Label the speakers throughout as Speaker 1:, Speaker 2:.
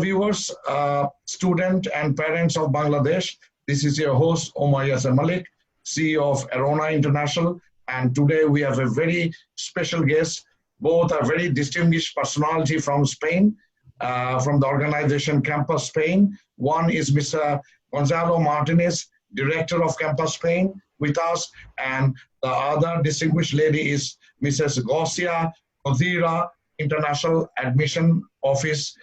Speaker 1: viewers, students and parents of Bangladesh. This is your host, Omar Yasser Malik, CEO of Arona International. And today we have a very special guest. Both are very distinguished personality from Spain, from the organization Campus Spain. One is Mr. Gonzalo Martínez, Director of Campus Spain with us. And the other distinguished lady is Mrs. Gosia Kozyra, International Admission Office,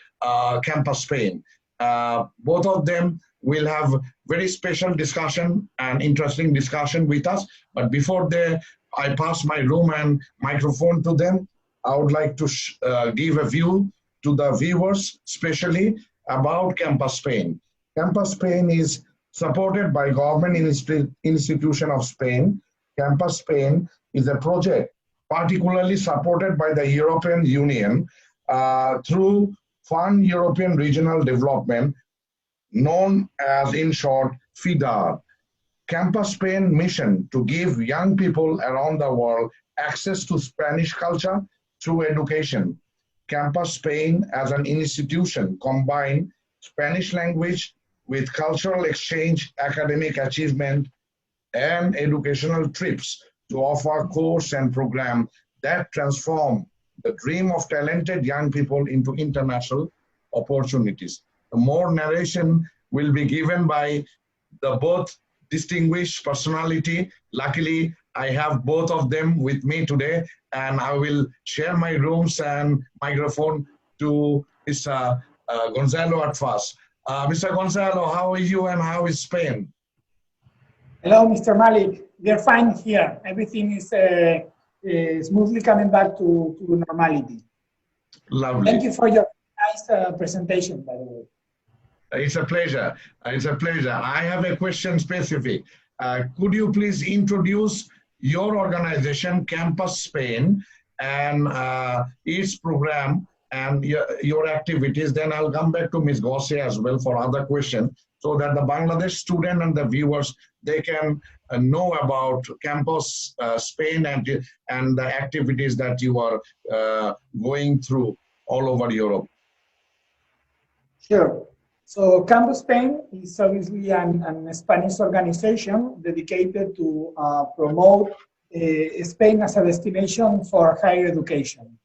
Speaker 1: Campus Spain. Both of them will have very special discussion and interesting discussion with us. But before I pass my room and microphone to them, I would like to give a view to the viewers, especially about Campus Spain. Campus Spain is supported by Government Institution of Spain. Campus Spain is a project particularly supported by the European Union through Fund European Regional Development, known as in short FIDAR. Campus Spain mission to give young people around the world access to Spanish culture through education. Campus Spain as an institution combine Spanish language with cultural exchange, academic achievement, and educational trips to offer course and program that transform the dream of talented young people into international opportunities. The more narration will be given by the both distinguished personality. Luckily, I have both of them with me today, and I will share my rooms and microphone to Mr. Gonzalo at first. Mr. Gonzalo, how are you and how is Spain?
Speaker 2: Hello, Mr. Malik. We are fine here. Everything is smoothly coming back to normality.
Speaker 1: Lovely.
Speaker 2: Thank you for your nice presentation, by the way.
Speaker 1: It's a pleasure. It's a pleasure. I have a question specific. Could you please introduce your organization, Campus Spain, and its program and your activities? Then I'll come back to Ms. Gosia as well for other questions, so that the Bangladesh student and the viewers, they can know about Campus Spain and the activities that you are going through all over Europe.
Speaker 2: Sure. So Campus Spain is obviously an Spanish organization dedicated to promote Spain as a destination for higher education.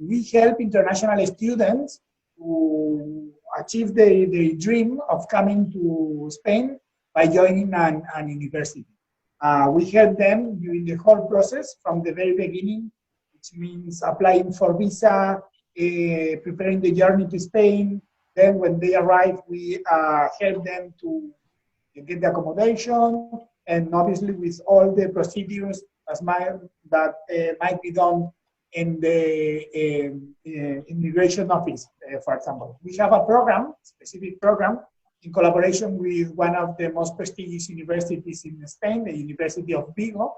Speaker 2: We help international students to achieve the dream of coming to Spain by joining an university. We help them during the whole process from the very beginning, which means applying for visa, preparing the journey to Spain. Then when they arrive, we help them to get the accommodation, and obviously with all the procedures that might be done in the immigration office, for example. We have a program, specific program, in collaboration with one of the most prestigious universities in Spain, the University of Vigo.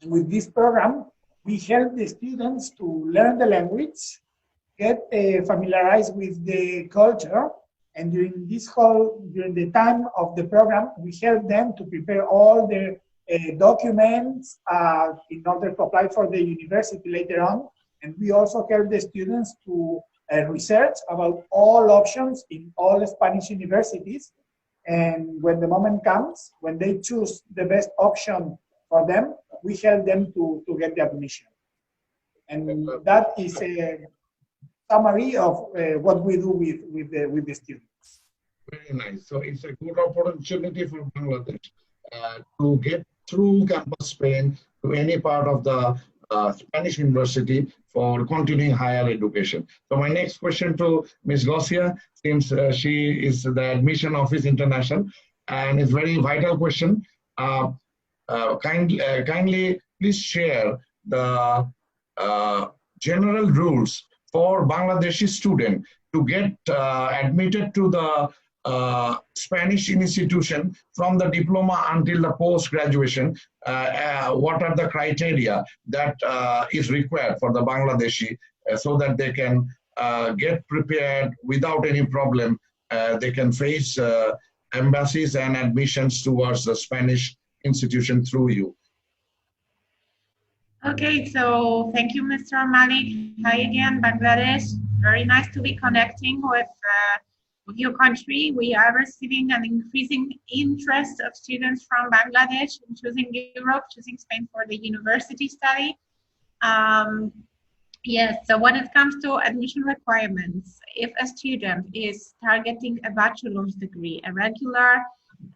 Speaker 2: With this program, we help the students to learn the language, get familiarized with the culture, and during the time of the program, we help them to prepare all their documents in order to apply for the university later on. And we also help the students to research about all options in all Spanish universities. And when the moment comes, when they choose the best option for them, we help them to get the admission. And that is a summary of what we do with the students.
Speaker 1: Very nice. So it's a good opportunity for Bangladesh to get through Campus Spain to any part of the Spanish university for continuing higher education. So my next question to Ms. Gosia, since she is the Admission Office International, and it's very vital question. Kindly please share the general rules for Bangladeshi student to get admitted to the Spanish institution from the diploma until the post-graduation. What are the criteria that is required for the Bangladeshi so that they can get prepared without any problem? They can face embassies and admissions towards the Spanish institution through you.
Speaker 3: Okay, so thank you, Mr. Malik. Hi again, Bangladesh. Very nice to be connecting with your country. We are receiving an increasing interest of students from Bangladesh in choosing Europe, choosing Spain for the university study. Yes, so when it comes to admission requirements, if a student is targeting a bachelor's degree, a regular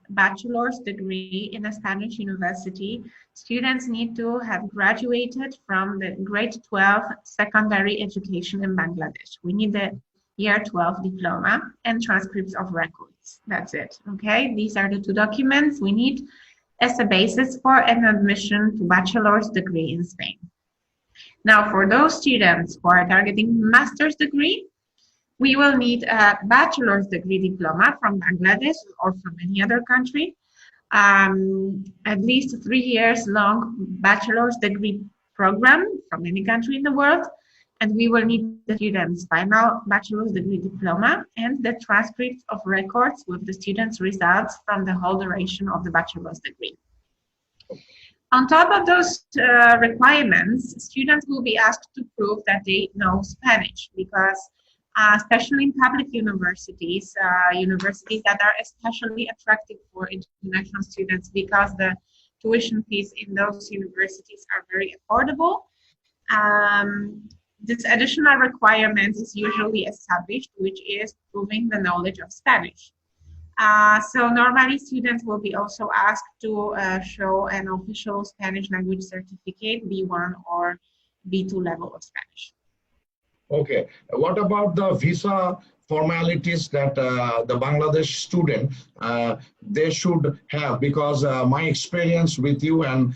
Speaker 3: bachelor's degree in a Spanish university, students need to have graduated from the grade 12 secondary education in Bangladesh. We need the year 12 diploma and transcripts of records. That's it, okay? These are the two documents we need as a basis for an admission to bachelor's degree in Spain. Now, for those students who are targeting master's degree, we will need a bachelor's degree diploma from Bangladesh or from any other country, at least 3 years long bachelor's degree program from any country in the world, and we will need the student's final bachelor's degree diploma and the transcripts of records with the student's results from the whole duration of the bachelor's degree. On top of those requirements, students will be asked to prove that they know Spanish, because especially in public universities, universities that are especially attractive for international students because the tuition fees in those universities are very affordable. This additional requirement is usually established, which is proving the knowledge of Spanish. So normally students will be also asked to show an official Spanish language certificate, B1 or B2 level of Spanish.
Speaker 1: Okay, what about the visa formalities that the Bangladesh student they should have? Because my experience with you and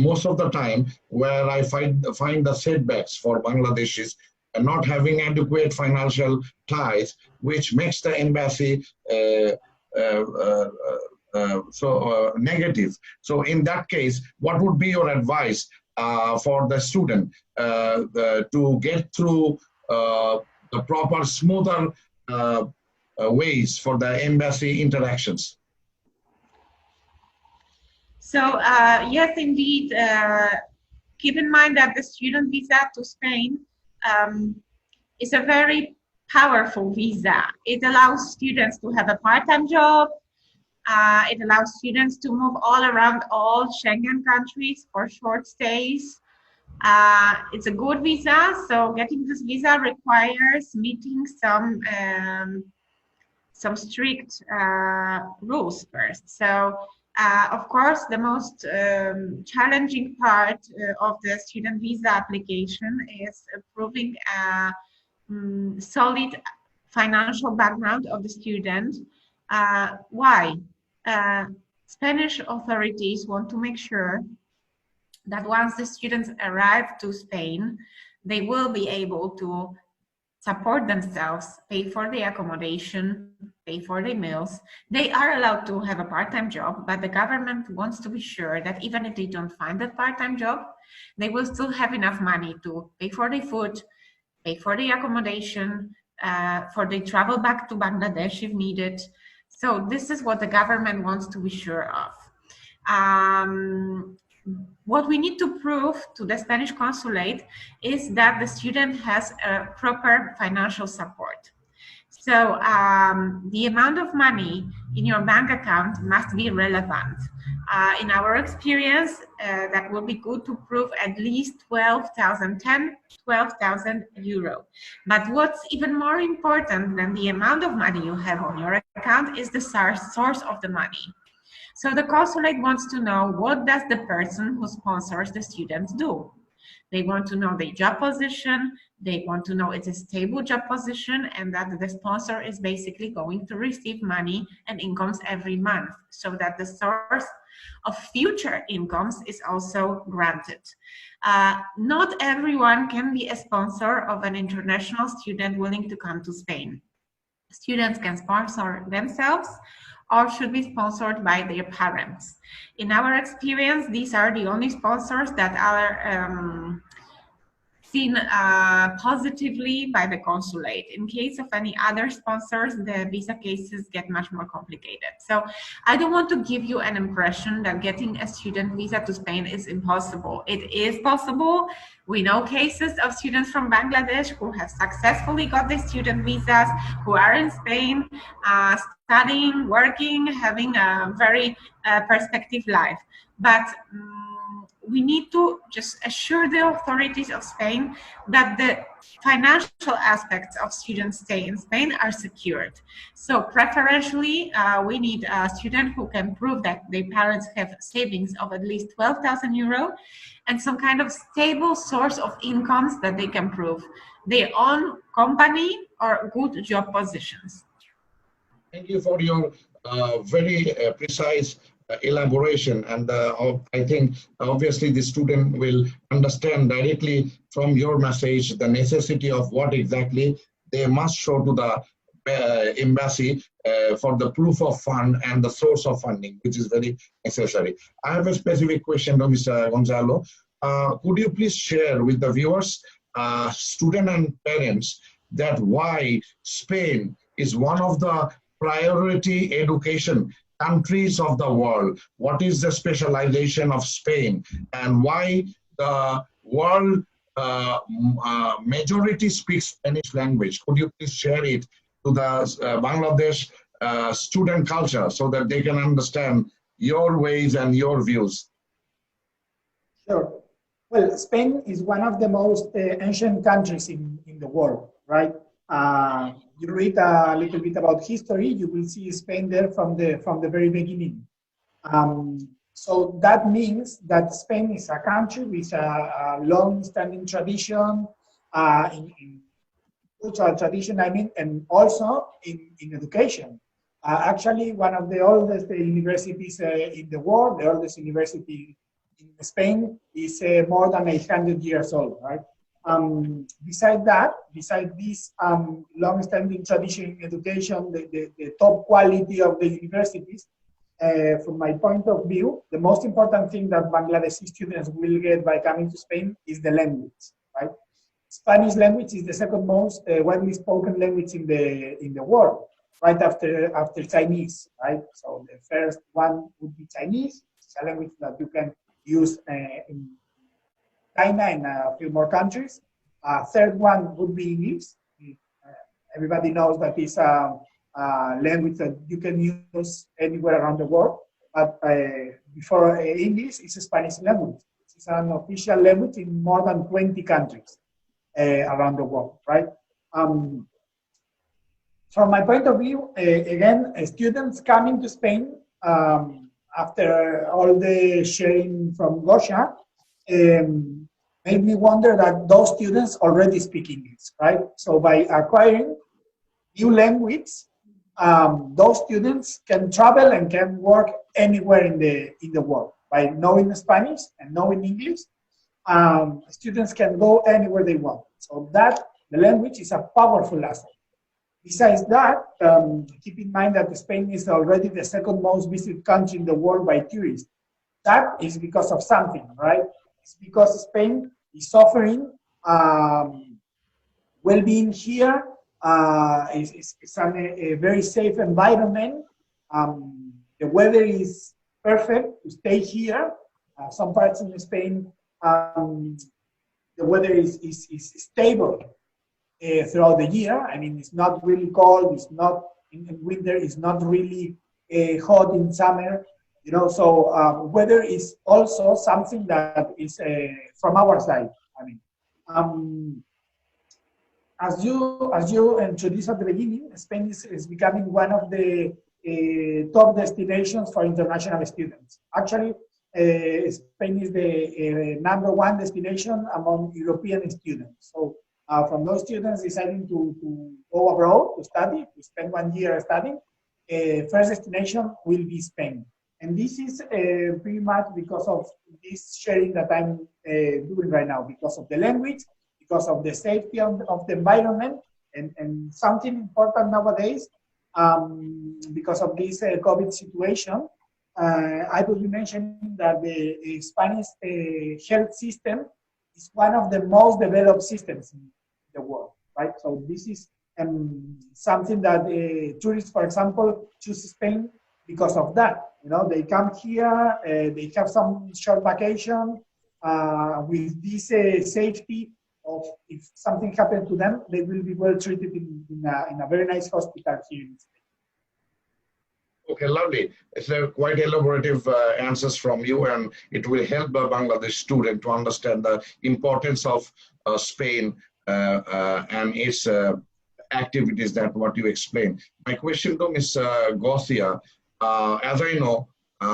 Speaker 1: most of the time where I find the setbacks for Bangladeshis not having adequate financial ties, which makes the embassy negative. So in that case, what would be your advice for the student to get through the proper, smoother ways for the embassy interactions?
Speaker 3: So yes, indeed, keep in mind that the student visa to Spain is a very powerful visa. It allows students to have a part-time job. It allows students to move all around all Schengen countries for short stays. It's a good visa, so getting this visa requires meeting some strict rules first. So, of course, the most challenging part of the student visa application is proving a solid financial background of the student. Why? Spanish authorities want to make sure that once the students arrive to Spain, they will be able to support themselves, pay for the accommodation, pay for the meals. They are allowed to have a part-time job, but the government wants to be sure that even if they don't find that part-time job, they will still have enough money to pay for the food, pay for the accommodation, for the travel back to Bangladesh if needed. So this is what the government wants to be sure of. What we need to prove to the Spanish consulate is that the student has a proper financial support. So the amount of money in your bank account must be relevant. In our experience, that will be good to prove at least 12,000 euro. But what's even more important than the amount of money you have on your account is the source of the money. So the consulate wants to know, what does the person who sponsors the students do? They want to know the job position, they want to know it's a stable job position, and that the sponsor is basically going to receive money and incomes every month, so that the source of future incomes is also granted. Not everyone can be a sponsor of an international student willing to come to Spain. Students can sponsor themselves or should be sponsored by their parents. In our experience, these are the only sponsors that are seen positively by the consulate. In case of any other sponsors, the visa cases get much more complicated. So I don't want to give you an impression that getting a student visa to Spain is impossible. It is possible. We know cases of students from Bangladesh who have successfully got their student visas, who are in Spain, studying, working, having a very perspective life. But we need to just assure the authorities of Spain that the financial aspects of students' stay in Spain are secured. So preferentially, we need a student who can prove that their parents have savings of at least 12,000 euro and some kind of stable source of incomes that they can prove, their own company or good job positions.
Speaker 1: Thank you for your very precise elaboration, and I think obviously the student will understand directly from your message the necessity of what exactly they must show to the embassy for the proof of fund and the source of funding, which is very necessary. I have a specific question to Mr. Gonzalo. Could you please share with the viewers, student and parents, that why Spain is one of the priority education countries of the world? What is the specialization of Spain, and why the world majority speaks Spanish language? Could you please share it to the Bangladesh student culture so that they can understand your ways and your views?
Speaker 2: Sure. Well, Spain is one of the most ancient countries in the world, right? You read a little bit about history, you will see Spain there from the very beginning. So that means that Spain is a country with a long-standing tradition, in cultural tradition, I mean, and also in education. Actually, one of the oldest universities in the world, the oldest university in Spain, is more than 800 years old, right? Besides this long-standing tradition in education, the top quality of the universities, from my point of view, the most important thing that Bangladeshi students will get by coming to Spain is the language, right? Spanish language is the second most widely spoken language in the world, right after Chinese, right? So the first one would be Chinese. It's a language that you can use in China and a few more countries. Third one would be English. Everybody knows that it's a language that you can use anywhere around the world. But before English, it's a Spanish language. It's an official language in more than 20 countries around the world, right? From my point of view, again, students coming to Spain after all the sharing from Gosia, made me wonder that those students already speak English, right? So by acquiring new language, those students can travel and can work anywhere in the world. By knowing Spanish and knowing English, students can go anywhere they want. So that the language is a powerful asset. Besides that, keep in mind that Spain is already the second most visited country in the world by tourists. That is because of something, right? It's because Spain is offering well-being here. It's a very safe environment. The weather is perfect to stay here. Some parts in Spain, the weather is stable throughout the year. I mean, it's not really cold. It's not in winter. It's not really hot in summer. You know, so weather is also something that is from our side. I mean, as you introduced at the beginning, Spain is becoming one of the top destinations for international students. Actually, Spain is the number one destination among European students. So from those students deciding to go abroad to study, to spend 1 year studying, first destination will be Spain. And this is pretty much because of this sharing that I'm doing right now, because of the language, because of the safety of the environment, and something important nowadays, because of this COVID situation, I will be mentioning that the Spanish health system is one of the most developed systems in the world, right? So this is something that tourists, for example, choose Spain because of that. You know, they come here, they have some short vacation with this safety of if something happened to them, they will be well treated in a very nice hospital here in Spain.
Speaker 1: Okay, lovely. It's quite elaborative answers from you, and it will help the Bangladesh student to understand the importance of Spain and its activities that what you explained. My question to Ms. Gosia, as I know,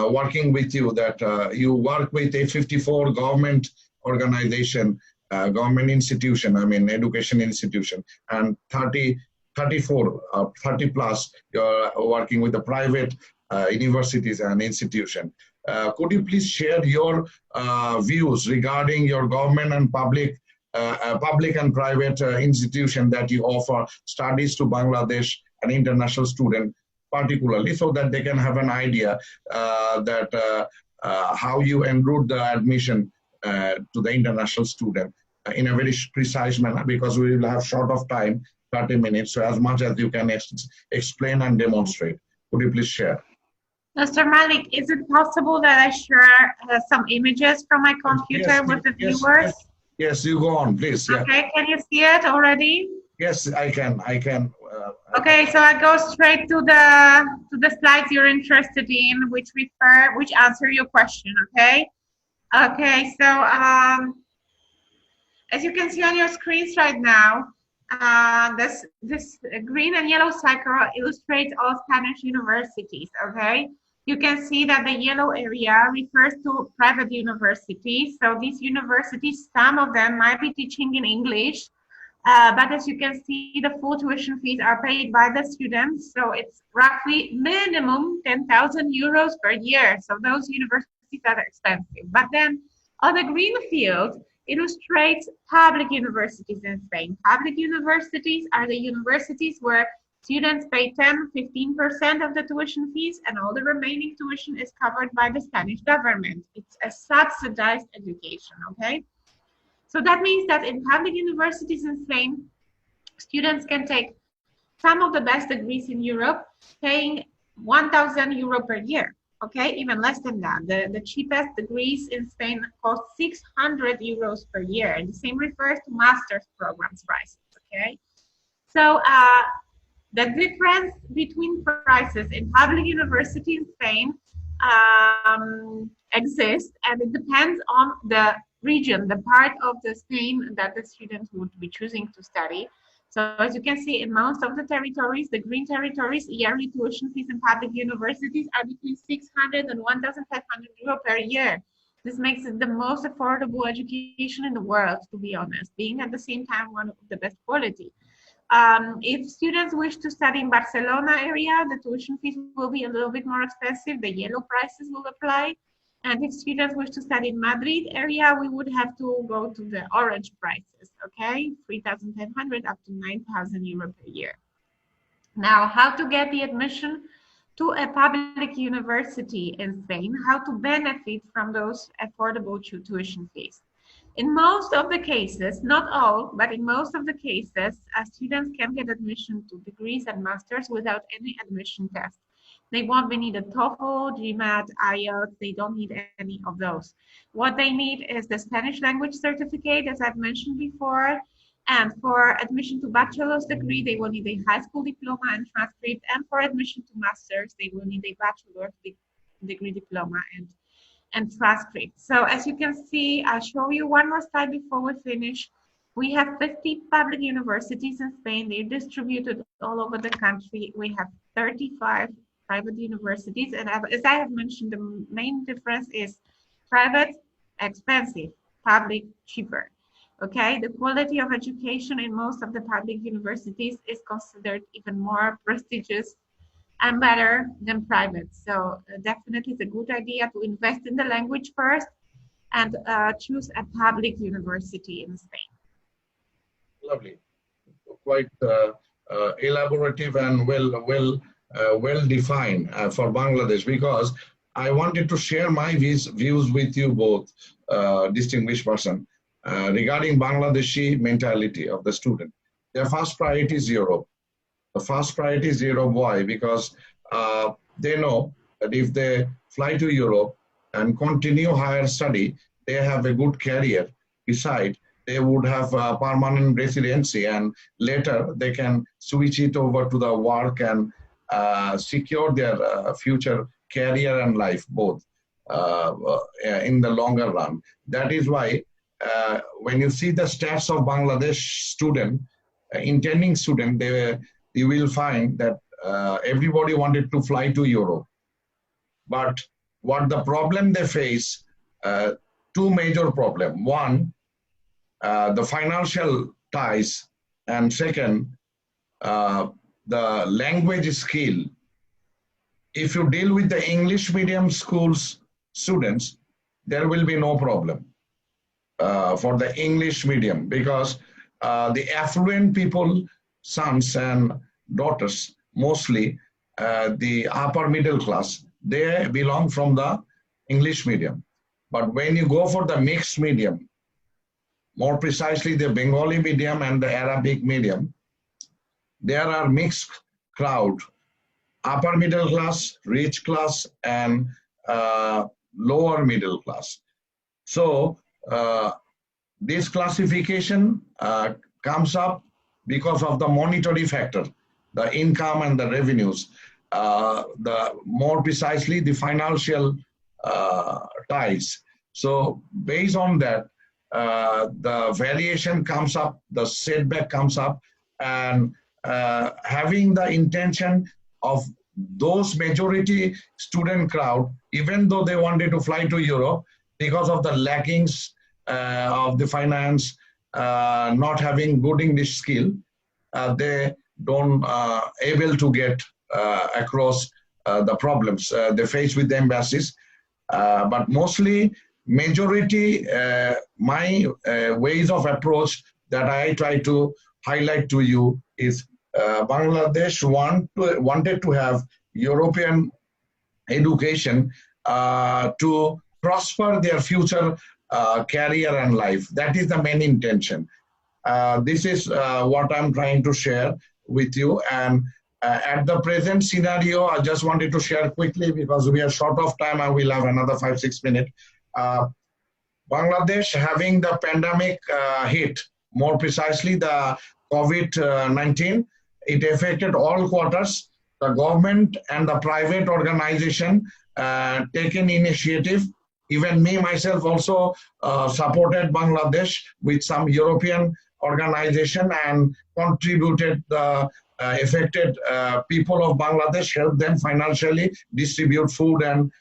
Speaker 1: working with you, that you work with a 54 government organization, government institution, I mean education institution, and 30 plus, you're working with the private universities and institution. Could you please share your views regarding your government and public and private institution that you offer studies to Bangladesh and international students, particularly, so that they can have an idea that how you enroute the admission to the international student in a very precise manner, because we will have short of time, 30 minutes, so as much as you can explain and demonstrate. Could you please share?
Speaker 3: Mr. Malik, is it possible that I share some images from my computer with the viewers?
Speaker 1: Yes, you go on, please. Yeah.
Speaker 3: Okay, can you see it already?
Speaker 1: Yes, I can.
Speaker 3: Okay, so I go straight to the slides you're interested in, which answer your question. Okay. Okay, so as you can see on your screens right now, this green and yellow circle illustrates all Spanish universities. Okay, you can see that the yellow area refers to private universities. So these universities, some of them might be teaching in English, but as you can see, the full tuition fees are paid by the students. So it's roughly minimum 10,000 euros per year. So those universities are expensive. But then on the green field illustrates public universities in Spain. Public universities are the universities where students pay 10–15% of the tuition fees, and all the remaining tuition is covered by the Spanish government. It's a subsidized education, okay? So that means that in public universities in Spain, students can take some of the best degrees in Europe, paying 1,000 euro per year, okay? Even less than that. The cheapest degrees in Spain cost 600 euros per year. And the same refers to master's programs prices, okay? So the difference between prices in public university in Spain exists, and it depends on the region, the part of the Spain that the students would be choosing to study. So as you can see, in most of the territories, the green territories, yearly tuition fees in public universities are between 600 and 1,500 euro per year. This makes it the most affordable education in the world, to be honest, being at the same time one of the best quality. If students wish to study in Barcelona area, the tuition fees will be a little bit more expensive. The yellow prices will apply. And if students wish to study in Madrid area, we would have to go to the orange prices, okay? 3,500 up to 9,000 euro per year. Now, how to get the admission to a public university in Spain, how to benefit from those affordable tuition fees. In most of the cases, not all, but in most of the cases, students can get admission to degrees and masters without any admission test. They won't be needed TOEFL, GMAT, IELTS, they don't need any of those. What they need is the Spanish language certificate, as I've mentioned before, and for admission to bachelor's degree, they will need a high school diploma and transcript, and for admission to master's, they will need a bachelor's degree diploma and transcript. So as you can see, I'll show you one more slide before we finish. We have 50 public universities in Spain. They're distributed all over the country. We have 35 private universities, and as I have mentioned, the main difference is private, expensive, public, cheaper. Okay, the quality of education in most of the public universities is considered even more prestigious and better than private. So definitely it's a good idea to invest in the language first and choose a public university in Spain.
Speaker 1: Lovely, quite elaborative and well defined for Bangladesh, because I wanted to share my views with you both, distinguished person. regarding Bangladeshi mentality of the student. Their first priority is Europe. The first priority is Europe. Why? Because they know that if they fly to Europe and continue higher study, they have a good career. Besides, they would have a permanent residency, and later they can switch it over to the work and secure their future career and life both in the longer run. That is why when you see the stats of Bangladesh student, intending student, you will find that everybody wanted to fly to Europe. But what the problem they face, two major problems. One, the financial ties, and second, the language skill. If you deal with the English medium schools students, there will be no problem for the English medium, because the affluent people, sons and daughters, mostly the upper middle class, they belong from the English medium. But when you go for the mixed medium, more precisely the Bengali medium and the Arabic medium, there are mixed crowd, upper middle class, rich class, and lower middle class. So this classification comes up because of the monetary factor, the income and the revenues, the more precisely the financial ties. So based on that, the variation comes up, the setback comes up, and having the intention of those majority student crowd, even though they wanted to fly to Europe, because of the lackings of the finance, not having good English skill, they don't able to get across the problems they face with the embassies. But mostly, majority, my ways of approach that I try to highlight to you is Bangladesh wanted to have European education to prosper their future career and life. That is the main intention. This is what I'm trying to share with you. And at the present scenario, I just wanted to share quickly, because we are short of time and we'll have another 5-6 minutes. Bangladesh having the pandemic hit, more precisely the COVID-19, it affected all quarters. The government and the private organization taken initiative. Even me, myself, also supported Bangladesh with some European organization and contributed the affected people of Bangladesh, helped them financially, distribute food and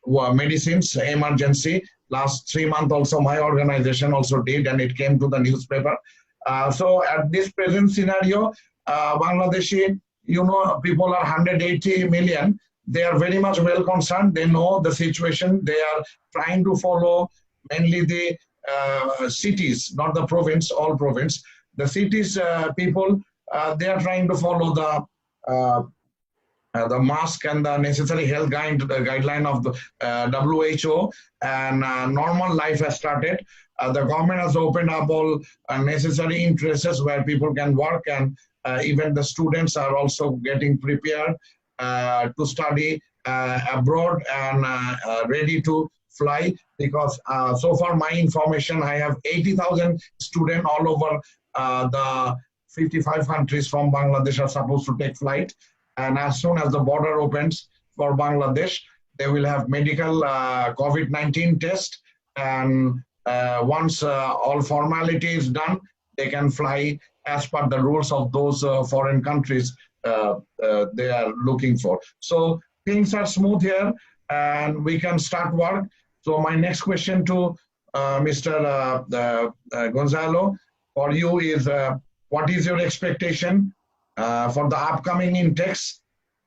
Speaker 1: medicines, emergency. Last 3 months also my organization also did, and it came to the newspaper. So at this present scenario, Bangladeshi, you know, people are 180 million. They are very much well concerned. They know the situation. They are trying to follow mainly the cities, not the province, all province. The cities people, they are trying to follow the mask and the necessary health guideline of the WHO, and normal life has started. The government has opened up all necessary interests where people can work, and even the students are also getting prepared to study abroad and ready to fly, because so far my information, I have 80,000 students all over the 55 countries from Bangladesh are supposed to take flight. And as soon as the border opens for Bangladesh, they will have medical COVID-19 test. And once all formality is done, they can fly as per the rules of those foreign countries they are looking for. So things are smooth here, and we can start work. So my next question to Mr. Gonzalo for you is, what is your expectation for the upcoming intakes?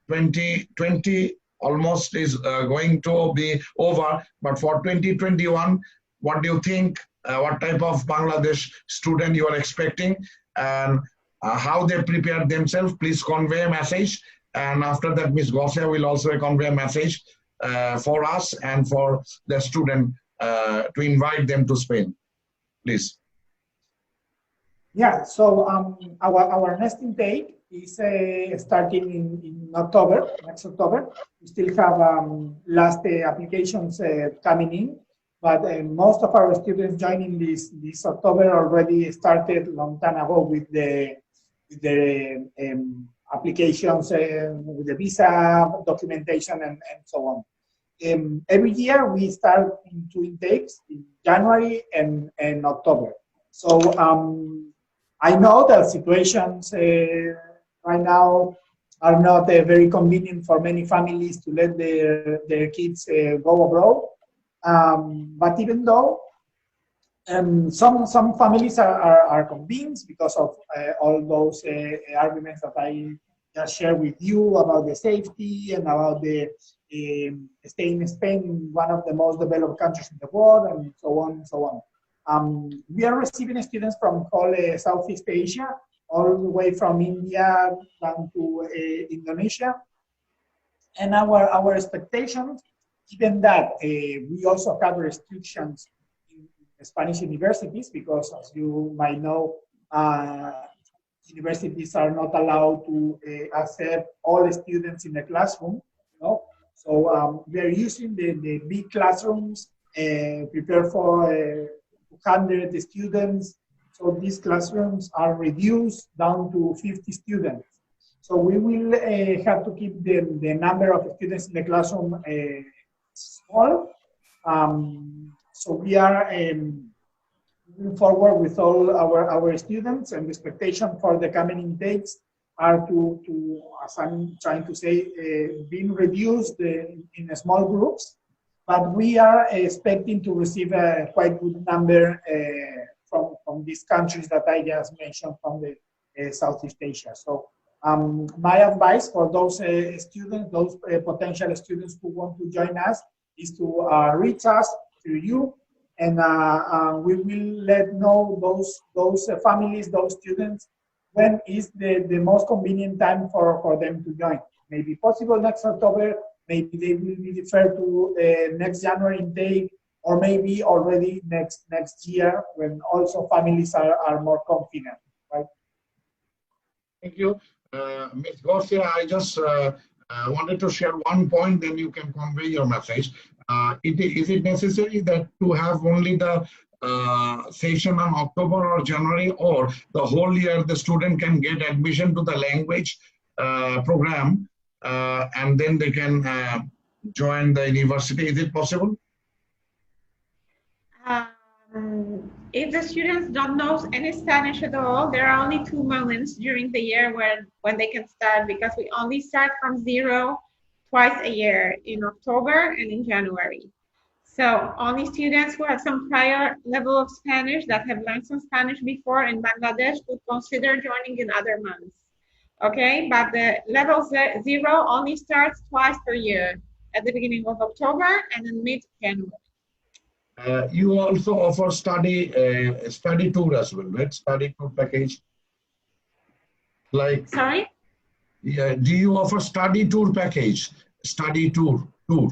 Speaker 1: 2020 almost is going to be over, but for 2021, what do you think? What type of Bangladesh student you are expecting, and how they prepare themselves? Please convey a message, and after that, Ms. Gosia will also convey a message for us and for the student to invite them to Spain, please.
Speaker 2: Yeah, so our next intake is starting in October, next October. We still have last applications coming in, but most of our students joining this October already started long time ago with the applications, with the visa documentation and so on. Every year we start in 2 intakes in January and October. So I know that situations right now are not very convenient for many families to let their kids go abroad. But even though some families are convinced because of all those arguments that I just shared with you about the safety and about the staying in Spain, one of the most developed countries in the world, and so on and so on. We are receiving students from all Southeast Asia, all the way from India down to Indonesia. And our expectations, given that we also have restrictions in Spanish universities, because as you might know, universities are not allowed to accept all the students in the classroom. So we are using the big classrooms prepared for 200 students. So these classrooms are reduced down to 50 students. So we will have to keep the number of students in the classroom small. So we are moving forward with all our students, and the expectation for the coming intakes are to, as I'm trying to say, being reduced in small groups, but we are expecting to receive a quite good number from these countries that I just mentioned from the Southeast Asia. So my advice for those students, those potential students who want to join us, is to reach us through you, and we will let know those families, those students, when is the most convenient time for them to join. Maybe possible next October, maybe they will be deferred to next January intake, or maybe already next year, when also families are more confident, right?
Speaker 1: Thank you. Ms. Gosia, I just wanted to share one point, then you can convey your message. Is it necessary that to have only the session on October or January, or the whole year the student can get admission to the language program and then they can join the university? Is it possible?
Speaker 3: If the students don't know any Spanish at all, there are only 2 moments during the year when they can start, because we only start from 0 twice a year, in October and in January. So only students who have some prior level of Spanish, that have learned some Spanish before in Bangladesh, would consider joining in other months. Okay, but the level 0 only starts twice per year, at the beginning of October and in mid-January.
Speaker 1: You also offer study tour as well, right? Study tour package. Like,
Speaker 3: sorry?
Speaker 1: Yeah, do you offer study tour package? Study tour.
Speaker 3: Do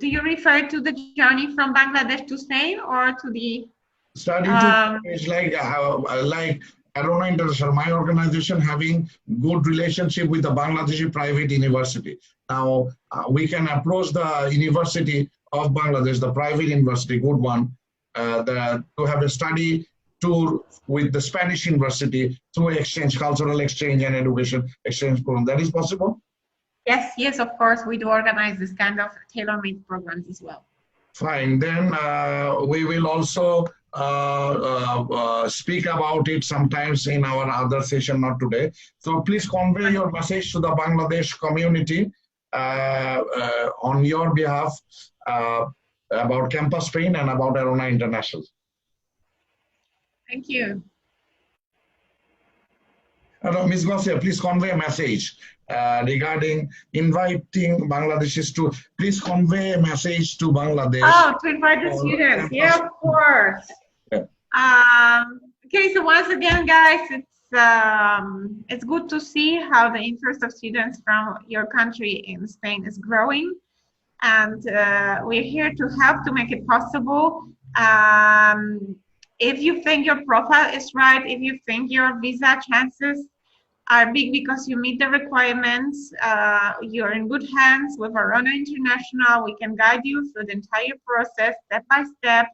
Speaker 3: you refer to the journey from Bangladesh to Spain, or to the
Speaker 1: study tour package, like Arona International, my organization, having good relationship with the Bangladeshi private university. Now we can approach the University of Bangladesh, the private university, good one, to have a study tour with the Spanish university through exchange, cultural exchange and education exchange program. That is possible?
Speaker 3: Yes, of course. We do organize this kind of tailor-made programs as well.
Speaker 1: Fine. Then we will also speak about it sometimes in our other session, not today. So please convey your message to the Bangladesh community on your behalf about Campus Spain and about Arona International.
Speaker 3: Thank you.
Speaker 1: Ms. Gosia, please convey a message regarding inviting Bangladeshis to, please convey a message to Bangladesh.
Speaker 3: Oh, to invite the students. Yeah, of course. Yeah. Okay, so once again, guys, it's good to see how the interest of students from your country in Spain is growing. and we're here to help to make it possible. If you think your profile is right, if you think your visa chances are big because you meet the requirements, you're in good hands with Arona International. We can guide you through the entire process, step by step,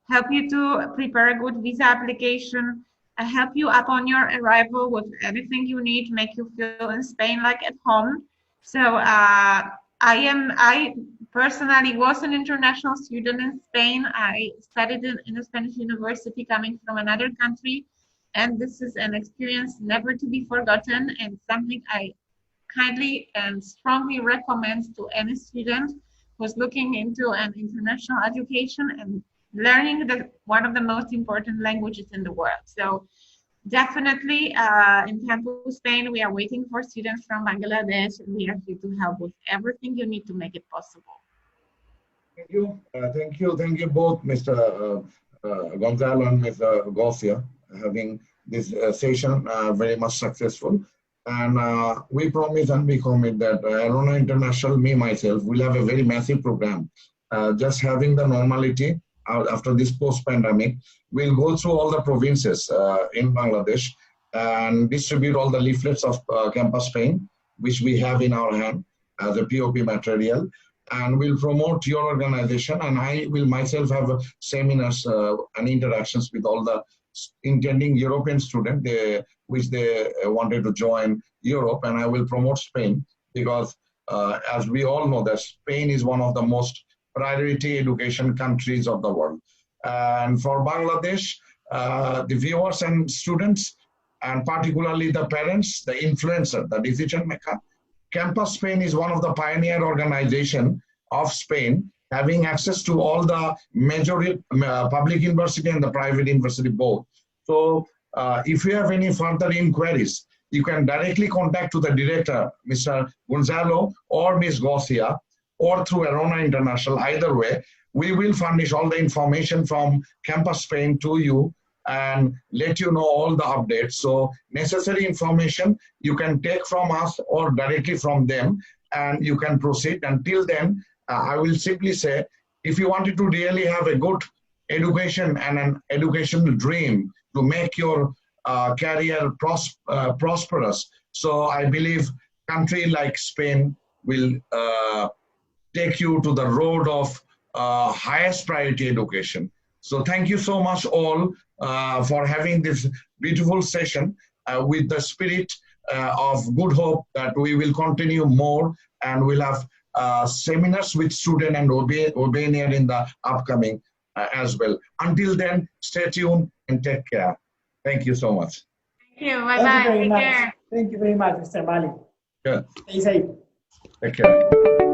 Speaker 3: help you to prepare a good visa application, help you upon your arrival with anything you need, make you feel in Spain like at home. So I personally was an international student in Spain. I studied in a Spanish university coming from another country. And this is an experience never to be forgotten and something I kindly and strongly recommend to any student who's looking into an international education and learning one of the most important languages in the world. So definitely in Campus Spain, we are waiting for students from Bangladesh, and we are here to help with everything you need to make it possible.
Speaker 1: Thank you. Thank you both, Mr. Gonzalo and Mr. Gosia, having this session very much successful. And we promise and we commit that Arona International, me myself, will have a very massive program. Just having the normality after this post-pandemic, we'll go through all the provinces in Bangladesh and distribute all the leaflets of Campus Spain, which we have in our hand as a POP material. And we'll promote your organization, and I will myself have seminars and interactions with all the intending European students which they wanted to join Europe, and I will promote Spain because as we all know that Spain is one of the most priority education countries of the world. And for Bangladesh, the viewers and students, and particularly the parents, the influencer, the decision maker, Campus Spain is one of the pioneer organizations of Spain, having access to all the major public university and the private university both. So if you have any further inquiries, you can directly contact to the director, Mr. Gonzalo or Ms. Gosia, or through Arona International. Either way, we will furnish all the information from Campus Spain to you and let you know all the updates. So necessary information you can take from us or directly from them, and you can proceed. Until then, I will simply say, if you wanted to really have a good education and an educational dream to make your career prosperous, so I believe country like Spain will take you to the road of highest priority education. So thank you so much all for having this beautiful session with the spirit of good hope that we will continue more, and we'll have seminars with students and Albania in the upcoming as well. Until then, stay tuned and take care. Thank you so much.
Speaker 3: Thank you. Bye-bye.
Speaker 2: Thank you very much, Mr. Malik.
Speaker 1: Good.
Speaker 2: Stay safe.
Speaker 1: Take care.